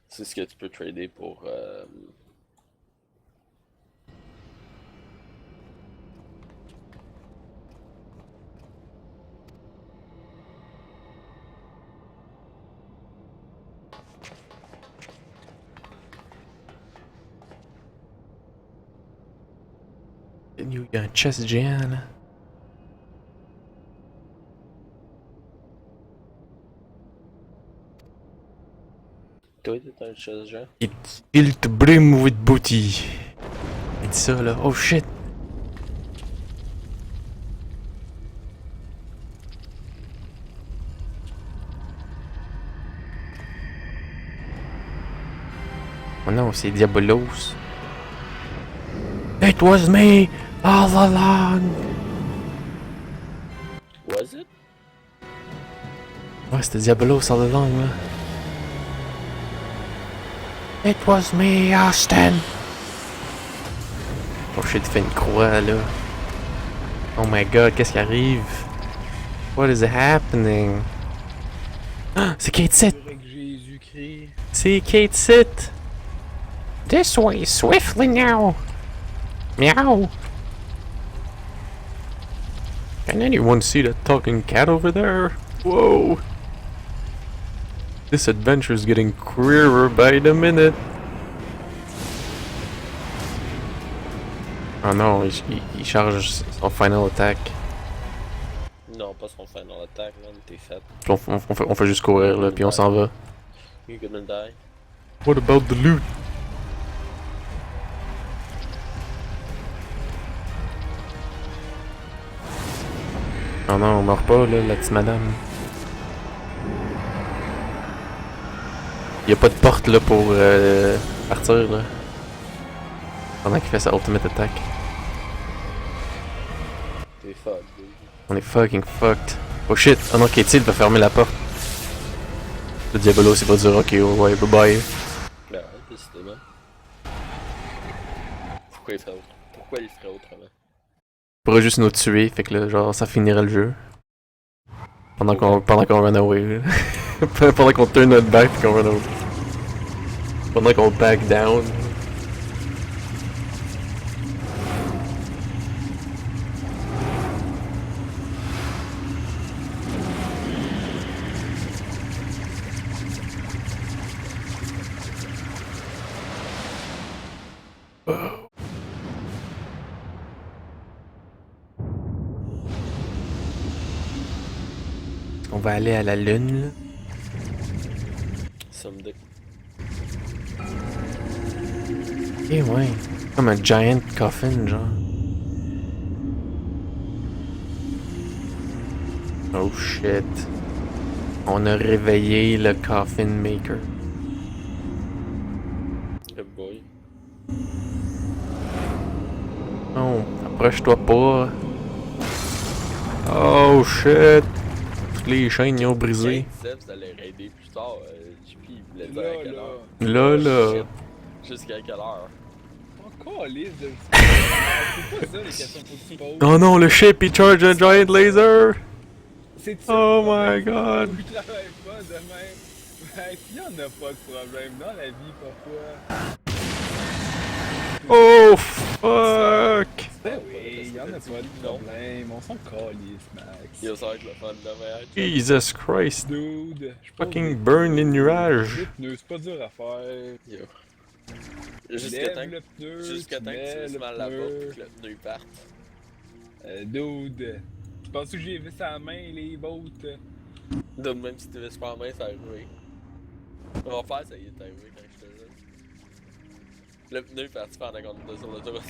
C'est ce que tu peux trader pour. Il y a un chest géant là. Toi, t'es un chasse genre? Il te brim with booty. Il dit ça là. Oh shit. Oh non, c'est Diabolos. It was me all along. Was it? Ouais, c'était Diabolos all along là. It was me, Austin. Oh shit, il fait une croix là. Oh my god, qu'est-ce qui arrive? What is happening? Ah, c'est Kate Sit! Avec Jésus-Christ. C'est Kate Sit! This way, swiftly now! Meow! Can anyone see that talking cat over there? Whoa! This adventure is getting queerer by the minute. Oh non, il charge son final attack. Non, pas son final attack, man, t'es fait. Puis on fait juste courir là, puis on s'en va. You're gonna die. What about the loot? Oh non, on meurt pas là, la petite madame. Y'a pas de porte là pour partir là. Pendant qu'il fait sa ultimate attack. T'es fucked, dude. On est fucking fucked. Oh shit! Oh non, Katie va fermer la porte. Le Diabolo c'est pas dire ok, ouais, bye bye. Ben ouais, décidément. Pourquoi il ferait autrement? Il pourrait juste nous tuer, fait que là, genre, ça finirait le jeu. Pendant qu'on run away. Pendant qu'on turn notre back et qu'on run away. Pendant qu'on back down. On va aller à la lune, là. Someday. Eh ouais. Comme un giant coffin, genre. Oh shit. On a réveillé le coffin maker. Good boy. Non, approche-toi pas. Oh shit. Toutes les chaînes y ont brisé. Quand Zeb allait raider plus tard, JP il voulait dire à Là, quelle là. heure. Là, là. Shit. Jusqu'à quelle heure? Encore liste de. C'est pas ça les questions faut que tu poses. Oh non, le ship, il charge un giant laser! C'est ça. Oh le problème. my god! Faut que je travaille pas de même. Fait qu'il y en a pas de problème dans la vie parfois. Oh fuck! Ben oui, il y en a pas de problème. On s'en calisse, Max. Yo, ça va être le fun demain. Jesus Christ! Dude, je suis pas Fucking obligé. burn les nuages! Le pneu, c'est pas dur à faire. Yo. Jusqu'à Lève temps le pneu, que tu mets laisses le mal là-bas pneu. pis que le pneu il parte. Dude, tu penses que j'ai vu sa main, les bottes? Donc même si tu laisses pas la main, ça va arriver. On va faire ça, il est arrivé quand je te jure. Le pneu est parti pendant qu'on était sur l'autoroute.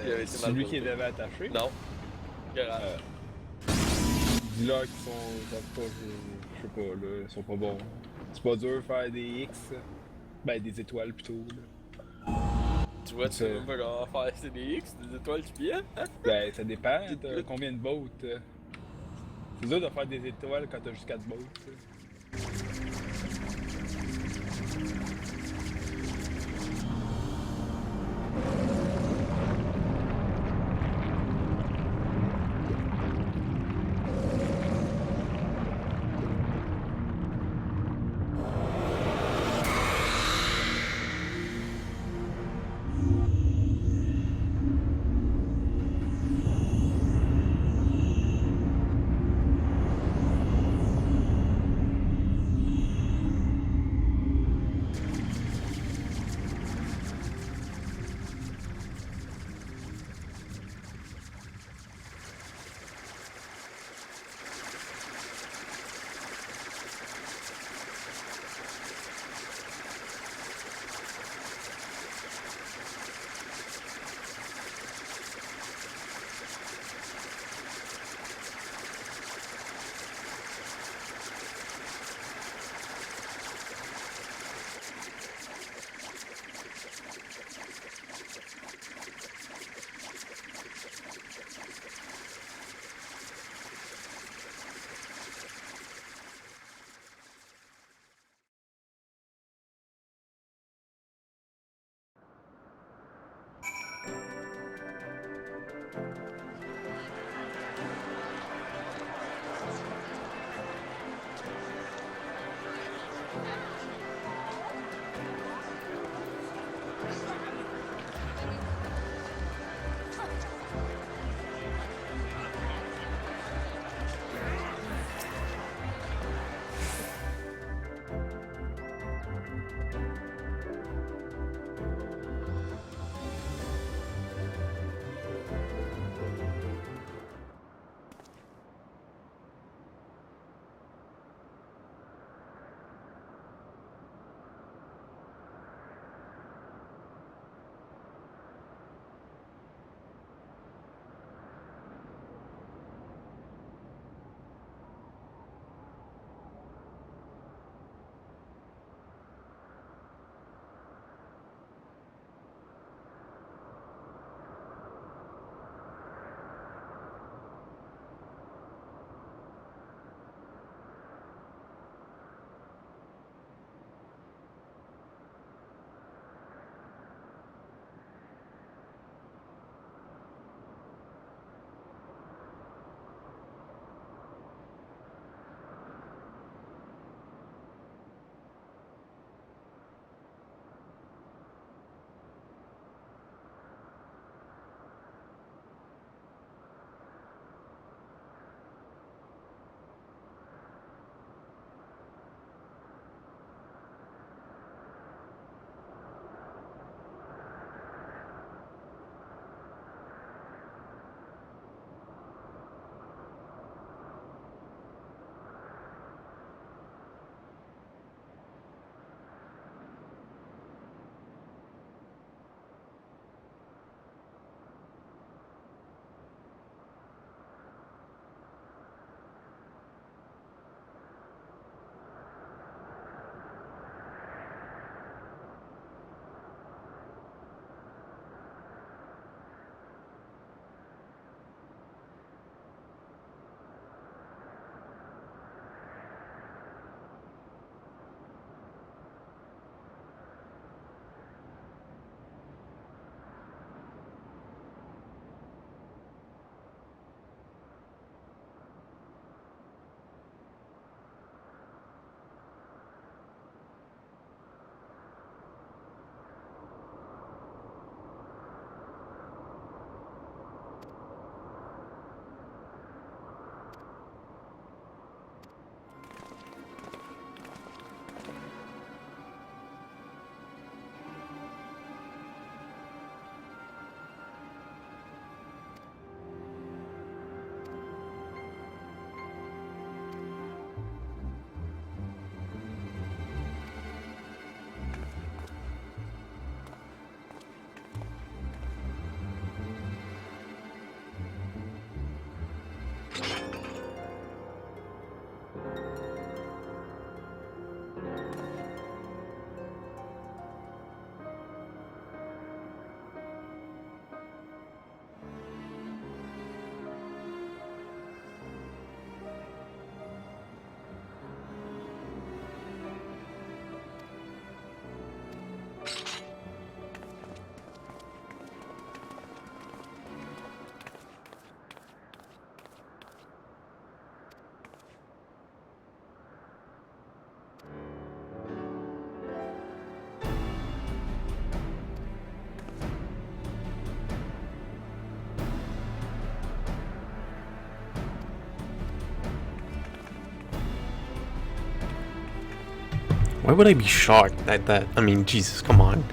Il avait été C'est mal lui posé. qui l'avait attaché? Non. Garage. Dis-leur qu'ils sont. Je sais pas, là, ils sont pas bons. C'est pas dur de faire des X. Ben, des étoiles plutôt, là. Tu vois, tu sais même pas comment faire, c'est des X, des étoiles du pied, hein? Ben, ça dépend, t'as combien de bottes. C'est dur de faire des étoiles quand t'as juste 4 bottes. Why would I be shocked at that? I mean, Jesus, come on.